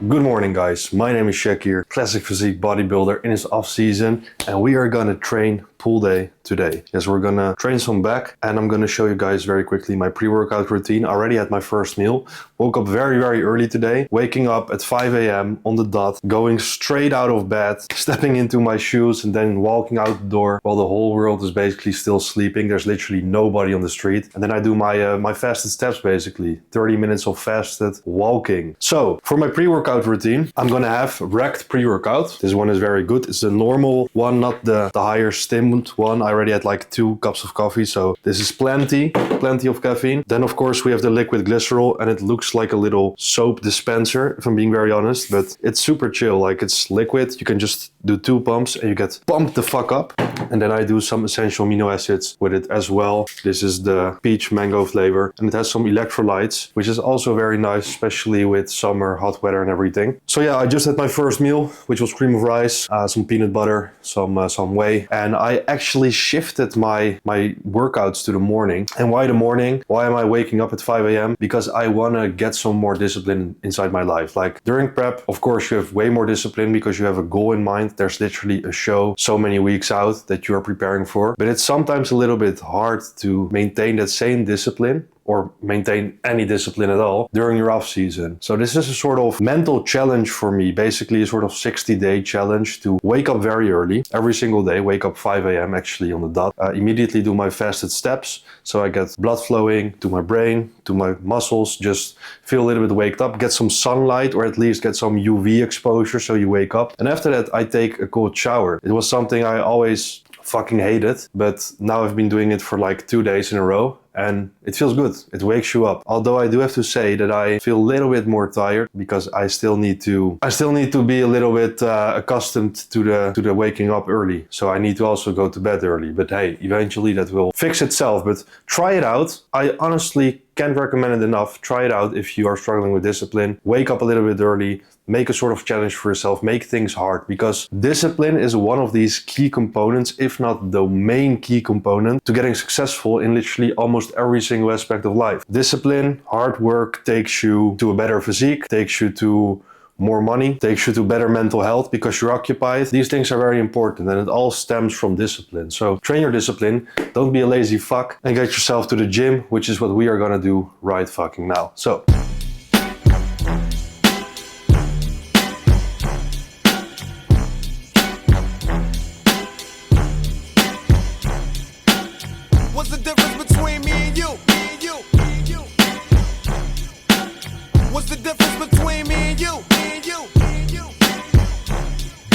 Good morning guys, my name is Chakir, classic physique bodybuilder in his off season, and we are gonna train pull day today. Yes, we're gonna train some back, and I'm gonna show you guys very quickly my pre-workout routine. I already had my first meal, woke up very early today, waking up at 5 a.m. on the dot, going straight out of bed, stepping into my shoes and then walking out the door while the whole world is basically still sleeping. There's literally nobody on the street. And then I do my fasted steps, basically 30 minutes of fasted walking. So for my pre-workout routine, I'm gonna have racked pre-workout. This one is very good. It's the normal one, not the higher stimmed one. I already had like 2 cups of coffee, so this is plenty of caffeine. Then of course we have the liquid glycerol, and it looks like a little soap dispenser, if I'm being very honest, but it's super chill. Like, it's liquid, you can just do 2 pumps and you get pumped the fuck up. And then I do some essential amino acids with it as well. This is the peach mango flavor, and it has some electrolytes, which is also very nice, especially with summer, hot weather and everything. So yeah, I just had my first meal, which was cream of rice, some peanut butter, some whey, and I actually shifted my workouts to the morning. And why the morning? Why am I waking up at 5 a.m? Because I want to get some more discipline inside my life. Like, during prep, of course, you have way more discipline because you have a goal in mind. There's literally a show so many weeks out that you are preparing for. But it's sometimes a little bit hard to maintain that same discipline, or maintain any discipline at all, during your off season. So this is a sort of mental challenge for me, basically a sort of 60-day challenge to wake up very early, every single day, wake up 5 a.m. actually on the dot, immediately do my fasted steps, so I get blood flowing to my brain, to my muscles, just feel a little bit waked up, get some sunlight, or at least get some UV exposure so you wake up. And after that, I take a cold shower. It was something I always fucking hated, but now I've been doing it for like 2 days in a row, and it feels good. It wakes you up. Although I do have to say that I feel a little bit more tired because I still need to be a little bit accustomed to the waking up early. So I need to also go to bed early. But hey, eventually that will fix itself. But try it out. I honestly can't recommend it enough. Try it out if you are struggling with discipline. Wake up a little bit early. Make a sort of challenge for yourself. Make things hard, because discipline is one of these key components, if not the main key component, to getting successful in literally almost every single aspect of life. Discipline, hard work takes you to a better physique, takes you to more money, takes you to better mental health because you're occupied. These things are very important, and it all stems from discipline. So train your discipline, don't be a lazy fuck, and get yourself to the gym, which is what we are gonna do right fucking now. So what's the difference between me and you? What's the difference between me and you?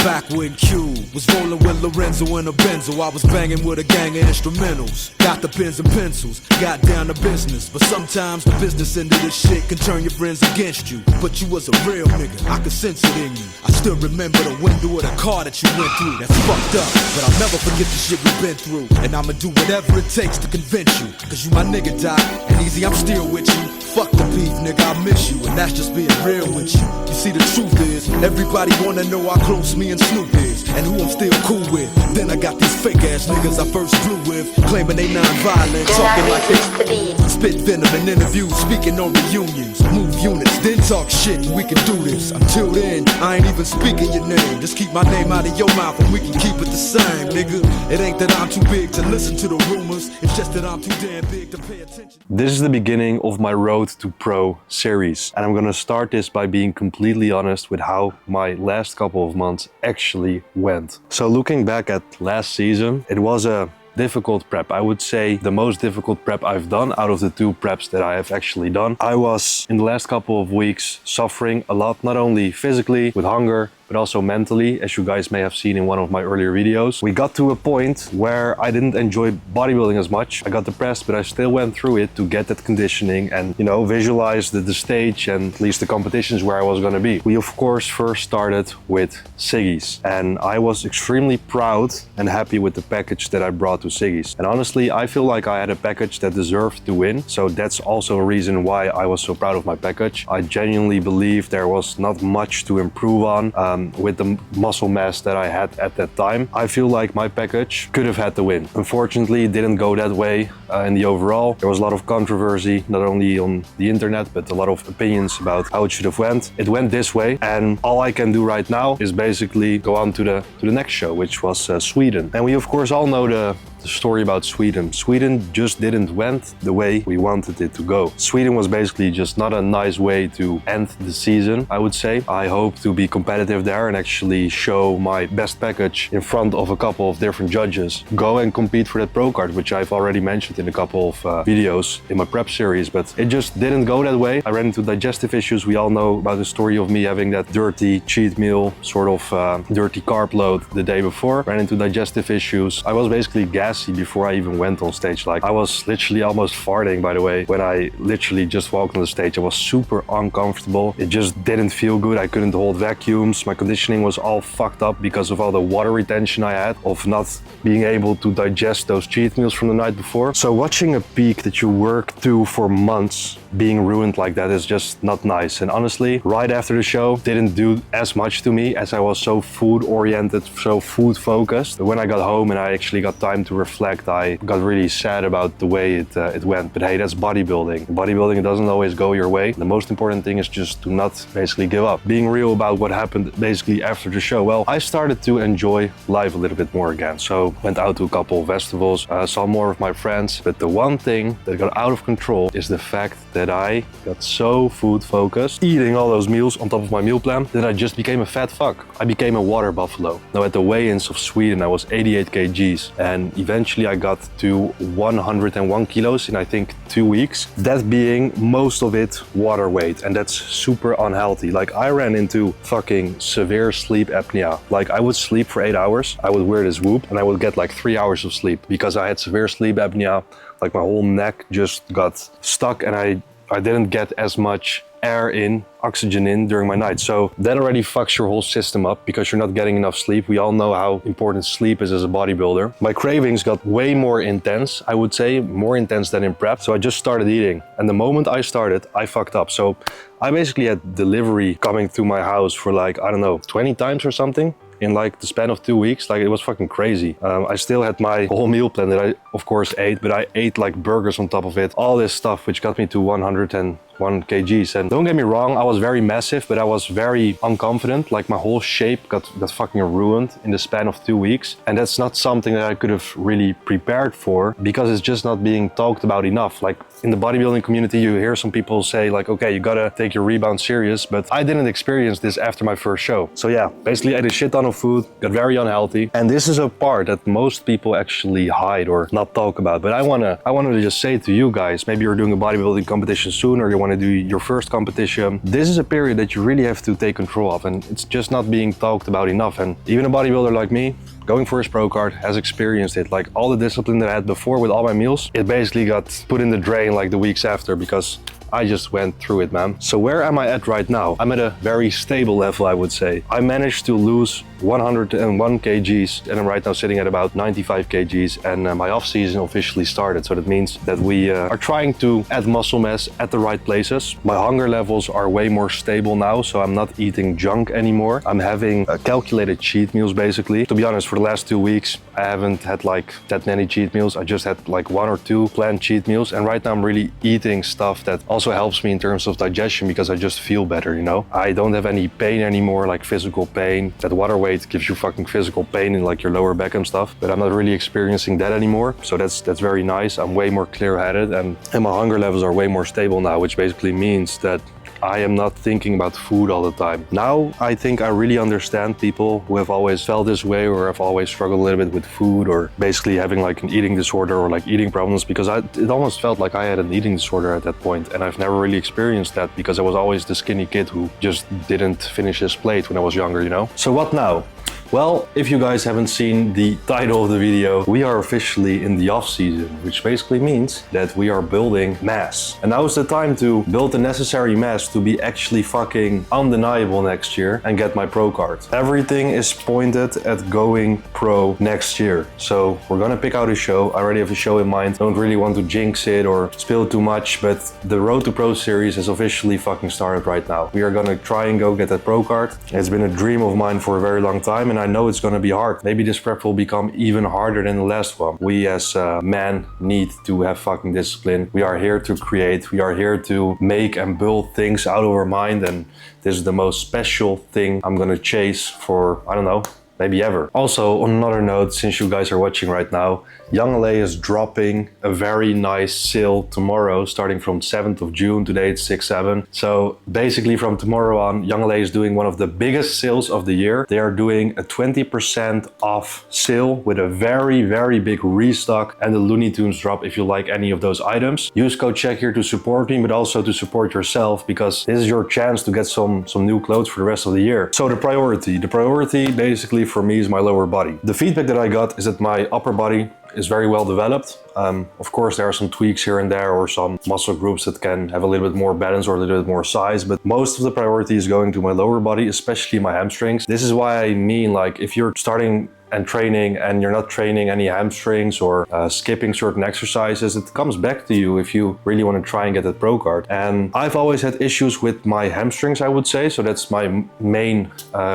Back when Q was rolling with Lorenzo in a Benzo, I was banging with a gang of instrumentals. Got the pens and pencils, got down to business. But sometimes the business end of this shit can turn your friends against you. But you was a real nigga, I could sense it in you. I still remember the window of the car that you went through. That's fucked up, but I'll never forget the shit we've been through. And I'ma do whatever it takes to convince you. Cause you my nigga, Doc, and easy, I'm still with you. Fuck the beef, nigga, I miss you, and that's just being real with you. You see, the truth is, everybody wanna know how close me and Snoop is, and who I'm still cool with. Then I got these fake ass niggas I first flew with, claiming they non-violent, talking like they spit venom in interviews, speaking on reunions, move units, then talk shit, we can do this. Until then, I ain't even speaking your name. Just keep my name out of your mouth and we can keep it the same, nigga. It ain't that I'm too big to listen to the rumors, it's just that I'm too damn big to pay attention. this is the beginning of my Road to Pro series, and I'm gonna start this by being completely honest with how my last couple of months actually went. So looking back at last season, it was a difficult prep. I would say the most difficult prep I've done out of the 2 preps that I have actually done. I was, in the last couple of weeks, suffering a lot, not only physically with hunger, but also mentally, as you guys may have seen in one of my earlier videos. We got to a point where I didn't enjoy bodybuilding as much. I got depressed, but I still went through it to get that conditioning and, you know, visualize the stage and at least the competitions where I was gonna be. We of course first started with Siggy's, and I was extremely proud and happy with the package that I brought to Siggy's. And honestly, I feel like I had a package that deserved to win, so that's also a reason why I was so proud of my package. I genuinely believe there was not much to improve on. with the muscle mass that I had at that time, I feel like my package could have had the win. Unfortunately, it didn't go that way in the overall. There was a lot of controversy, not only on the internet, but a lot of opinions about how it should have went. It went this way, and all I can do right now is basically go on to the next show, which was Sweden. And we of course all know the story about Sweden. Sweden just didn't went the way we wanted it to go. Sweden was basically just not a nice way to end the season, I would say. I hope to be competitive there and actually show my best package in front of a couple of different judges. Go and compete for that pro card, which I've already mentioned in a couple of videos in my prep series, but it just didn't go that way. I ran into digestive issues. We all know about the story of me having that dirty cheat meal, sort of dirty carb load the day before. Ran into digestive issues. I was basically gassy before I even went on stage. Like, I was literally almost farting, by the way, when I literally just walked on the stage. I was super uncomfortable. It just didn't feel good. I couldn't hold vacuums. My conditioning was all fucked up because of all the water retention I had, of not being able to digest those cheat meals from the night before. So watching a peak that you work to for months being ruined like that is just not nice. And honestly, right after the show, didn't do as much to me, as I was so food oriented, so food focused. But when I got home and I actually got time to reflect, I got really sad about the way it went. But hey, that's bodybuilding. Bodybuilding, it doesn't always go your way. The most important thing is just to not basically give up. Being real about what happened basically after the show. Well, I started to enjoy life a little bit more again. So went out to a couple of festivals, saw more of my friends. But the one thing that got out of control is the fact that I got so food focused, eating all those meals on top of my meal plan, that I just became a fat fuck. I became a water buffalo. Now at the weigh-ins of Sweden, I was 88 kgs, and eventually I got to 101 kilos in I think 2 weeks. That being most of it water weight, and that's super unhealthy. Like, I ran into fucking severe sleep apnea. Like, I would sleep for 8 hours, I would wear this whoop, and I would get like 3 hours of sleep because I had severe sleep apnea. Like, my whole neck just got stuck and I didn't get as much air in, oxygen in during my night. So that already fucks your whole system up because you're not getting enough sleep. We all know how important sleep is as a bodybuilder. My cravings got way more intense, I would say, more intense than in prep. So I just started eating. And the moment I started, I fucked up. So I basically had delivery coming through my house for like, I don't know, 20 times or something in like the span of 2 weeks. Like, it was fucking crazy. I still had my whole meal plan that I of course ate, but I ate like burgers on top of it, all this stuff, which got me to 101 kgs. And don't get me wrong, I was very massive, but I was very unconfident. Like, my whole shape got fucking ruined in the span of 2 weeks. And that's not something that I could have really prepared for because it's just not being talked about enough. Like, in the bodybuilding community, you hear some people say like, okay, you gotta take your rebound serious, but I didn't experience this after my first show. So yeah, basically I ate a shit ton of food, got very unhealthy. And this is a part that most people actually hide or not talk about. But I wanted to just say to you guys, maybe you're doing a bodybuilding competition soon, or you want to do your first competition. This is a period that you really have to take control of, and it's just not being talked about enough. And even a bodybuilder like me, going for his pro card, has experienced it. Like, all the discipline that I had before with all my meals, it basically got put in the drain like the weeks after because I just went through it, man. So where am I at right now? I'm at a very stable level, I would say. I managed to lose 101 kgs and I'm right now sitting at about 95 kgs, and my off season officially started. So that means that we are trying to add muscle mass at the right places. My hunger levels are way more stable now, so I'm not eating junk anymore. I'm having calculated cheat meals basically. To be honest, for the last 2 weeks, I haven't had like that many cheat meals. I just had like 1 or 2 planned cheat meals, and right now I'm really eating stuff that also helps me in terms of digestion because I just feel better, you know? I don't have any pain anymore, like physical pain. That water weight gives you fucking physical pain in like your lower back and stuff, but I'm not really experiencing that anymore. So that's very nice. I'm way more clear-headed, and my hunger levels are way more stable now, which basically means that I am not thinking about food all the time. Now, I think I really understand people who have always felt this way or have always struggled a little bit with food or basically having like an eating disorder or like eating problems, because it almost felt like I had an eating disorder at that point, and I've never really experienced that because I was always the skinny kid who just didn't finish his plate when I was younger, you know? So what now? Well, if you guys haven't seen the title of the video, we are officially in the off season, which basically means that we are building mass. And now is the time to build the necessary mass to be actually fucking undeniable next year and get my pro card. Everything is pointed at going pro next year. So we're gonna pick out a show. I already have a show in mind. Don't really want to jinx it or spill too much, but the Road to Pro series has officially fucking started right now. We are gonna try and go get that pro card. It's been a dream of mine for a very long time, and I know it's gonna be hard. Maybe this prep will become even harder than the last one. We as men need to have fucking discipline. We are here to create. We are here to make and build things out of our mind, and this is the most special thing I'm gonna chase for, I don't know, maybe ever. Also, on another note, since you guys are watching right now, YoungLA is dropping a very nice sale tomorrow, starting from 7th of June. Today it's 6/7. So basically from tomorrow on, YoungLA is doing one of the biggest sales of the year. They are doing a 20% off sale with a very, very big restock and the Looney Tunes drop if you like any of those items. Use code Chakir to support me, but also to support yourself, because this is your chance to get some new clothes for the rest of the year. So the priority basically for me is my lower body. The feedback that I got is that my upper body is very well developed. Of course, there are some tweaks here and there or some muscle groups that can have a little bit more balance or a little bit more size, but most of the priority is going to my lower body, especially my hamstrings. This is why I mean, like, if you're starting and training and you're not training any hamstrings or skipping certain exercises, it comes back to you if you really want to try and get that pro card. And I've always had issues with my hamstrings, I would say, so that's my main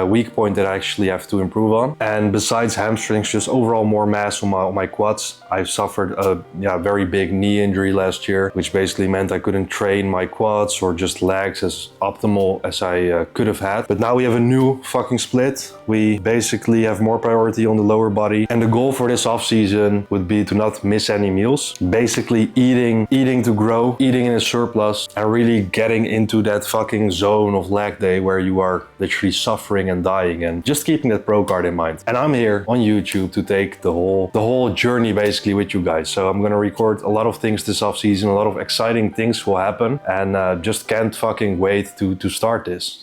weak point that I actually have to improve on. And besides hamstrings, just overall more mass on my quads. I've suffered a very big knee injury last year, which basically meant I couldn't train my quads or just legs as optimal as I could have had. But now we have a new fucking split. We basically have more priority on the lower body, and the goal for this off season would be to not miss any meals, basically eating to grow, eating in a surplus, and really getting into that fucking zone of leg day where you are literally suffering and dying, and just keeping that pro card in mind. And I'm here on YouTube to take the whole journey basically with you guys. So I'm gonna record a lot of things this off season, a lot of exciting things will happen, and just can't fucking wait to start this.